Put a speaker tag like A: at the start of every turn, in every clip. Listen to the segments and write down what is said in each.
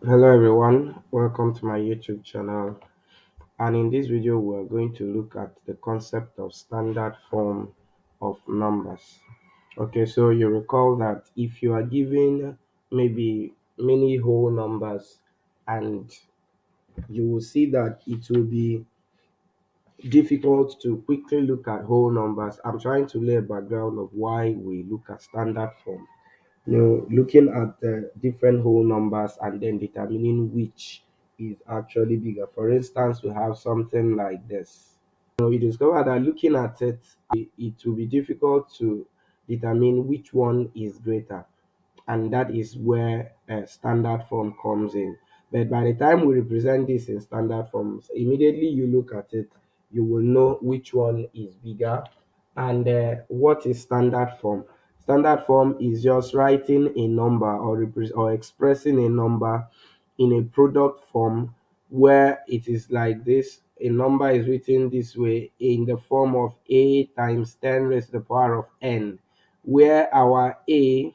A: Hello everyone, welcome to my YouTube channel, and in this video we are going to look at the concept of standard form of numbers. Okay, so you recall that if you are given maybe many whole numbers, and you will see that it will be difficult to quickly look at whole numbers. I'm trying to lay a background of why we look at standard form. Looking at the different whole numbers and then determining which is actually bigger. For instance, we have something like this. You discover that looking at it will be difficult to determine which one is greater, and that is where standard form comes in. But by the time we represent this in standard forms, immediately you look at it, you will know which one is bigger. And what is standard form? Standard form is just writing a number or expressing a number in a product form where it is like this. A number is written this way in the form of a times 10 raised to the power of n, where our a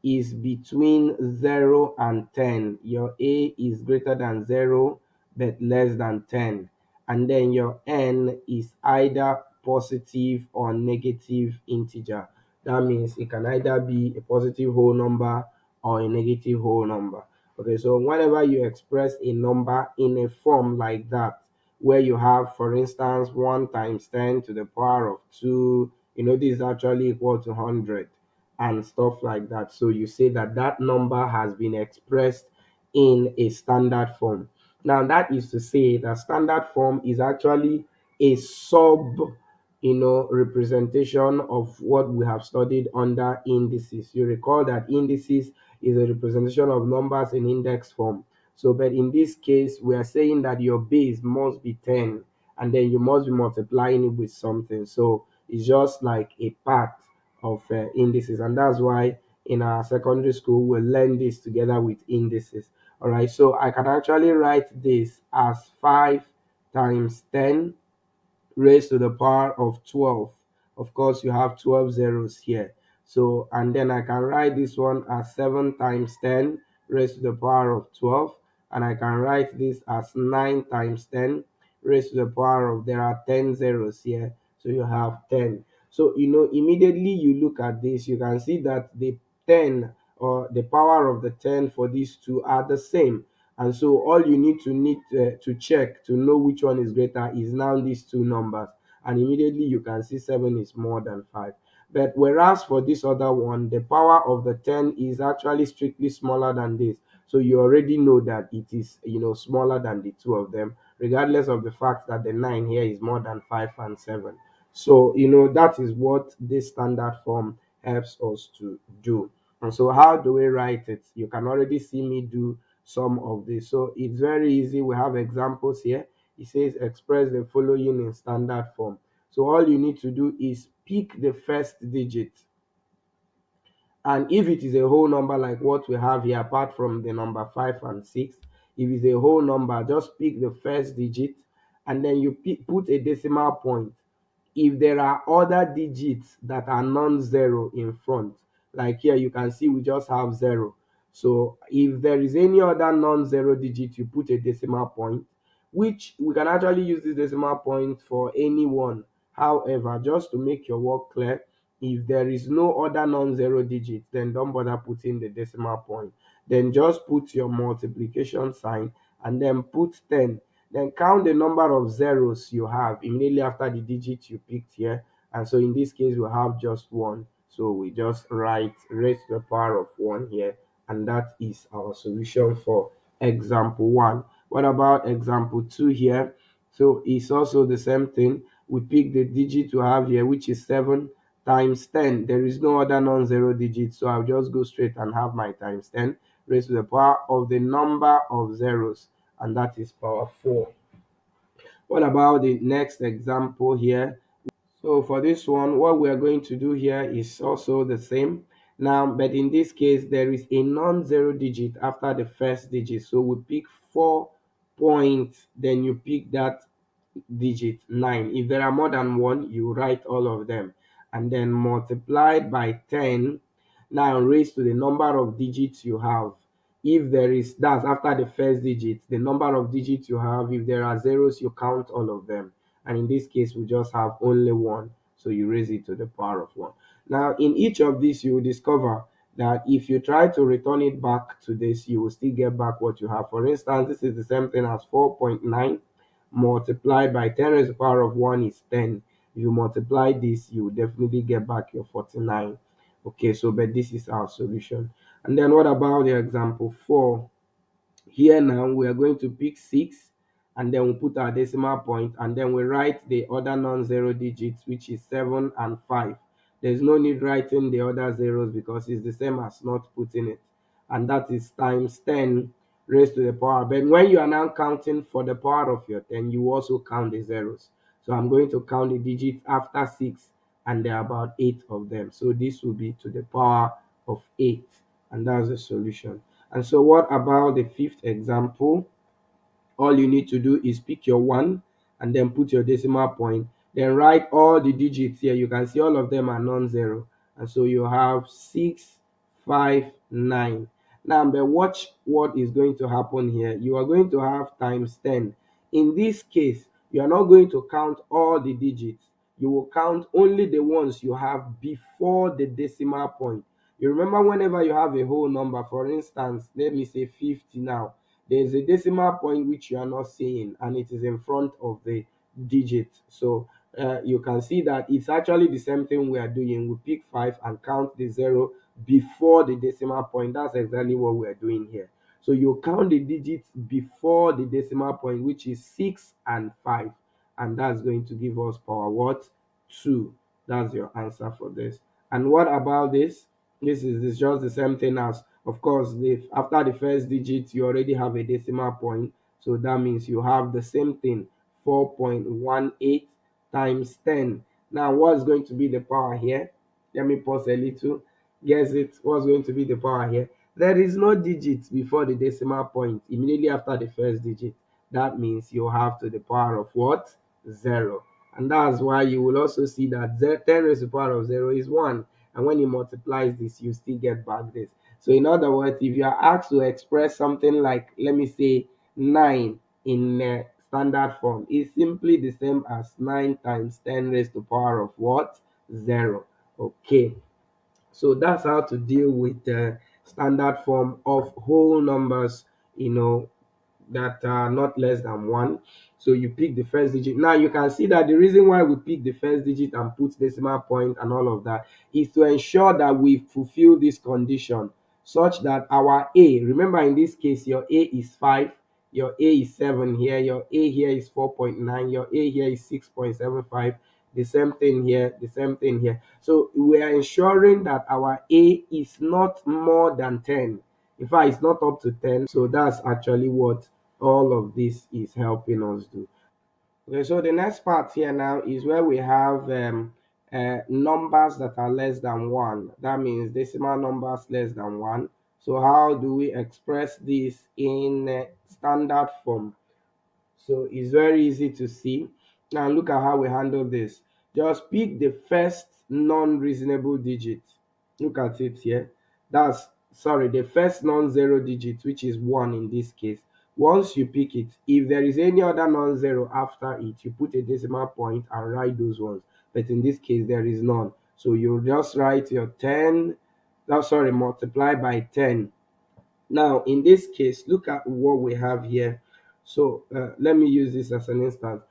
A: is between 0 and 10. Your a is greater than 0 but less than 10. And then your n is either positive or negative integer. That means it can either be a positive whole number or a negative whole number. Okay, so whenever you express a number in a form like that, where you have, for instance, 1 times 10 to the power of 2, this is actually equal to 100 and stuff like that. So you say that that number has been expressed in a standard form. Now, that is to say that standard form is actually a representation of what we have studied under indices. You recall that indices is a representation of numbers in index form. So, but in this case, we are saying that your base must be 10, and then you must be multiplying it with something. So it's just like a part of indices, and that's why in our secondary school we learn this together with indices. All right, so I can actually write this as 5 times 10 raised to the power of 12. Of course, you have 12 zeros here. So, and then I can write this one as 7 times 10 raised to the power of 12. And I can write this as 9 times 10 raised to the power of, there are 10 zeros here. So you have 10. So, immediately you look at this, you can see that the 10 or the power of the 10 for these two are the same. And so all you need to check to know which one is greater is now these two numbers, and immediately you can see 7 is more than 5. But whereas for this other one, the power of the 10 is actually strictly smaller than this, so you already know that it is smaller than the two of them, regardless of the fact that the 9 here is more than 5 and 7. So that is what this standard form helps us to do. And so how do we write it? You can already see me do some of this. So it's very easy. We have examples here. It says express the following in standard form. So all you need to do is pick the first digit. And if it is a whole number like what we have here, apart from the number 5 and 6, if it's a whole number, just pick the first digit and then you put a decimal point. If there are other digits that are non-zero in front, like here you can see we just have 0. So if there is any other non-zero digit, you put a decimal point, which we can actually use this decimal point for anyone. However, just to make your work clear, if there is no other non-zero digit, then don't bother putting the decimal point. Then just put your multiplication sign and then put 10. Then count the number of zeros you have immediately after the digit you picked here. And so in this case, we have just 1. So we just write raised to the power of 1 here. And that is our solution for example 1. What about example 2 here? So it's also the same thing. We pick the digit we have here, which is 7 times 10. There is no other non-zero digit, so I'll just go straight and have my times 10 raised to the power of the number of zeros, and that is power 4. What about the next example here? So for this one, what we are going to do here is also the same. Now, but in this case, there is a non-zero digit after the first digit. So we pick 4 points, then you pick that digit 9. If there are more than one, you write all of them. And then multiplied by 10, now raised to the number of digits you have. If there is, that's after the first digit, the number of digits you have. If there are zeros, you count all of them. And in this case, we just have only one. So you raise it to the power of one. Now, in each of these, you will discover that if you try to return it back to this, you will still get back what you have. For instance, this is the same thing as 4.9 multiplied by 10 raised to the power of 1 is 10. If you multiply this, you will definitely get back your 49. Okay, so but this is our solution. And then what about the example 4? Here now we are going to pick 6, and then we put our decimal point, and then we write the other non-zero digits, which is 7 and 5. There's no need writing the other zeros because it's the same as not putting it. And that is times 10 raised to the power. But when you are now counting for the power of your 10, you also count the zeros. So I'm going to count the digits after 6, and there are about 8 of them. So this will be to the power of 8, and that's the solution. And so what about the fifth example? All you need to do is pick your 1 and then put your decimal point. Then write all the digits here. You can see all of them are non-zero. And so you have 6, 5, 9. Now, but watch what is going to happen here. You are going to have times 10. In this case, you are not going to count all the digits. You will count only the ones you have before the decimal point. You remember, whenever you have a whole number, for instance, let me say 50 now, there is a decimal point which you are not seeing, and it is in front of the digit. So you can see that it's actually the same thing we are doing. We pick 5 and count the 0 before the decimal point. That's exactly what we are doing here. So you count the digits before the decimal point, which is 6 and 5, and that's going to give us power what? 2. That's your answer for this. And what about this? This is just the same thing as, of course, if after the first digit you already have a decimal point, so that means you have the same thing, 4.18 times 10. Now, what's going to be the power here? Let me pause a little. Guess it. What's going to be the power here? There is no digit before the decimal point, immediately after the first digit. That means you have to the power of what? 0. And that's why you will also see that 10 raised to the power of 0 is 1. And when you multiplies this, you still get back this. So in other words, if you are asked to express something like, let me say, 9 in standard form, it's simply the same as 9 times 10 raised to the power of what? 0. Okay. So that's how to deal with the standard form of whole numbers, you know, that are not less than 1. So you pick the first digit. Now you can see that the reason why we pick the first digit and put decimal point and all of that is to ensure that we fulfill this condition such that our A, remember in this case, your A is 5, your A is 7 here, your A here is 4.9, your A here is 6.75, the same thing here, the same thing here. So we are ensuring that our A is not more than 10. In fact, it's not up to 10. So that's actually what all of this is helping us do. Okay, so the next part here now is where we have numbers that are less than 1. That means decimal numbers less than 1. So how do we express this in standard form? So it's very easy to see. Now look at how we handle this. Just pick the first non-reasonable digit. Look at it here. That's, sorry, the first non-zero digit, which is 1 in this case. Once you pick it, if there is any other non-zero after it, you put a decimal point and write those ones. But in this case, there is none. So you just write your 10, sorry, multiply by 10. Now, in this case, look at what we have here. So let me use this as an instance.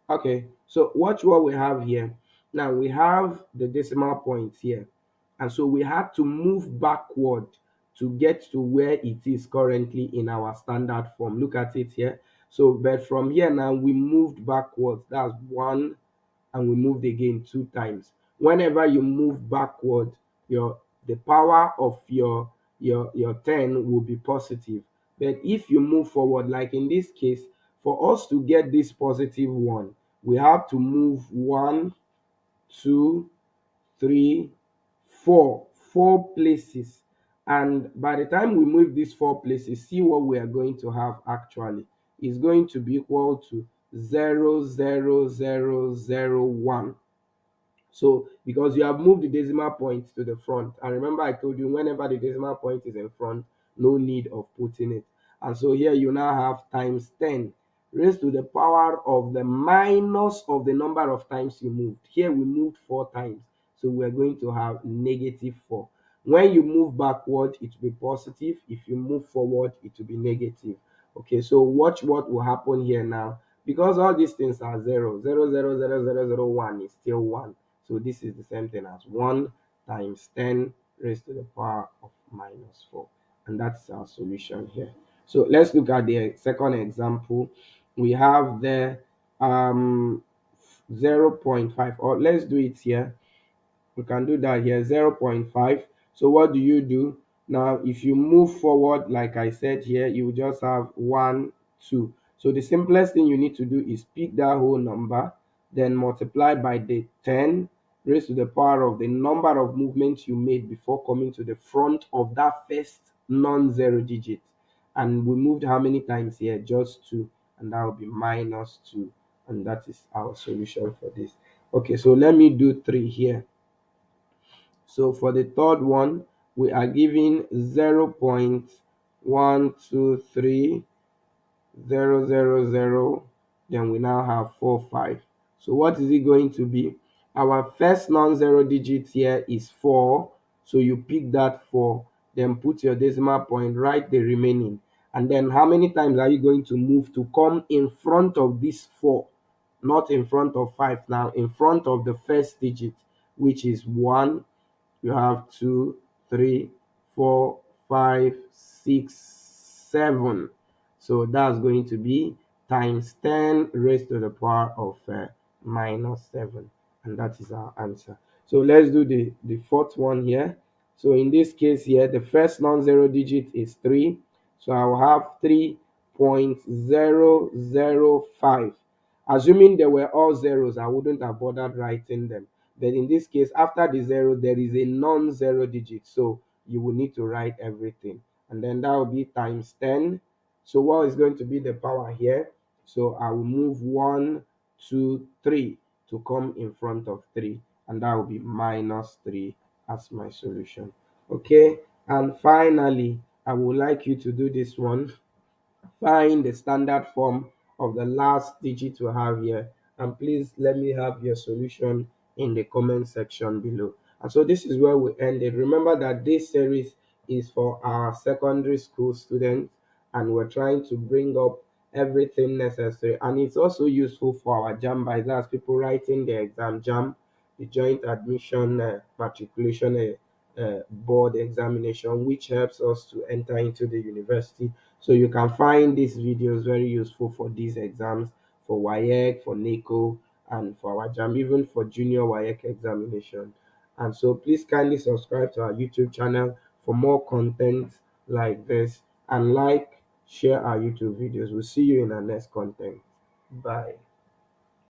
A: Okay, so watch what we have here. Now we have the decimal point here. And so we have to move backward to get to where it is currently in our standard form. Look at it here. So, but from here now, we moved backwards. That's 1, and we moved again 2 times. Whenever you move backward, your the power of your 10 will be positive. But if you move forward, like in this case, for us to get this positive 1, we have to move 1, 2, 3, 4, 4 places. And by the time we move these 4 places, see what we are going to have actually. Is going to be equal to 0, 0, 0, 0, 1. So because you have moved the decimal point to the front, and remember I told you whenever the decimal point is in front, no need of putting it. And so here you now have times 10 raised to the power of the minus of the number of times you moved. Here we moved 4 times, so we're going to have -4. When you move backward, it will be positive. If you move forward, it will be negative. Okay, so watch what will happen here now. Because all these things are zero, 0, 0, 0, 0, 0, 0, 1 is still 1. So this is the same thing as 1 times 10 raised to the power of -4. And that's our solution here. So let's look at the second example. We have the um 0.5, or let's do it here. We can do that here, 0.5. So what do you do now? If you move forward, like I said here, you will just have 1, 2. So the simplest thing you need to do is pick that whole number, then multiply by the 10 raised to the power of the number of movements you made before coming to the front of that first non-zero digit. And we moved how many times here? Just 2, and that will be -2. And that is our solution for this. Okay, so let me do 3 here. So for the third one, we are giving 0.1230000. Then we now have 45. So what is it going to be? Our first non-zero digit here is 4. So you pick that 4, then put your decimal point, write the remaining. And then how many times are you going to move to come in front of this 4? Not in front of 5 now, in front of the first digit, which is 1. You have 2, 3, 4, 5, 6, 7. So that's going to be times 10 raised to the power of -7. And that is our answer. So let's do the fourth one here. So in this case here, the first non-zero digit is 3. So I'll have 3.005. Assuming they were all zeros, I wouldn't have bothered writing them. But in this case, after the 0, there is a non-zero digit. So you will need to write everything. And then that will be times 10. So what is going to be the power here? So I will move 1, 2, 3 to come in front of 3. And that will be -3 as my solution. Okay. And finally, I would like you to do this one. Find the standard form of the last digit we have here, and please let me have your solution in the comment section below. And so this is where we ended. Remember that this series is for our secondary school students, and we're trying to bring up everything necessary, and it's also useful for our JAM by that's people writing the exam JAM, the joint admission matriculation board examination, which helps us to enter into the university. So you can find these videos very useful for these exams, for WAEC, for NACO, and for our JAM, even for junior WAEC examination. And so please kindly subscribe to our YouTube channel for more content like this, and like, share our YouTube videos. We'll see you in our next content. Bye.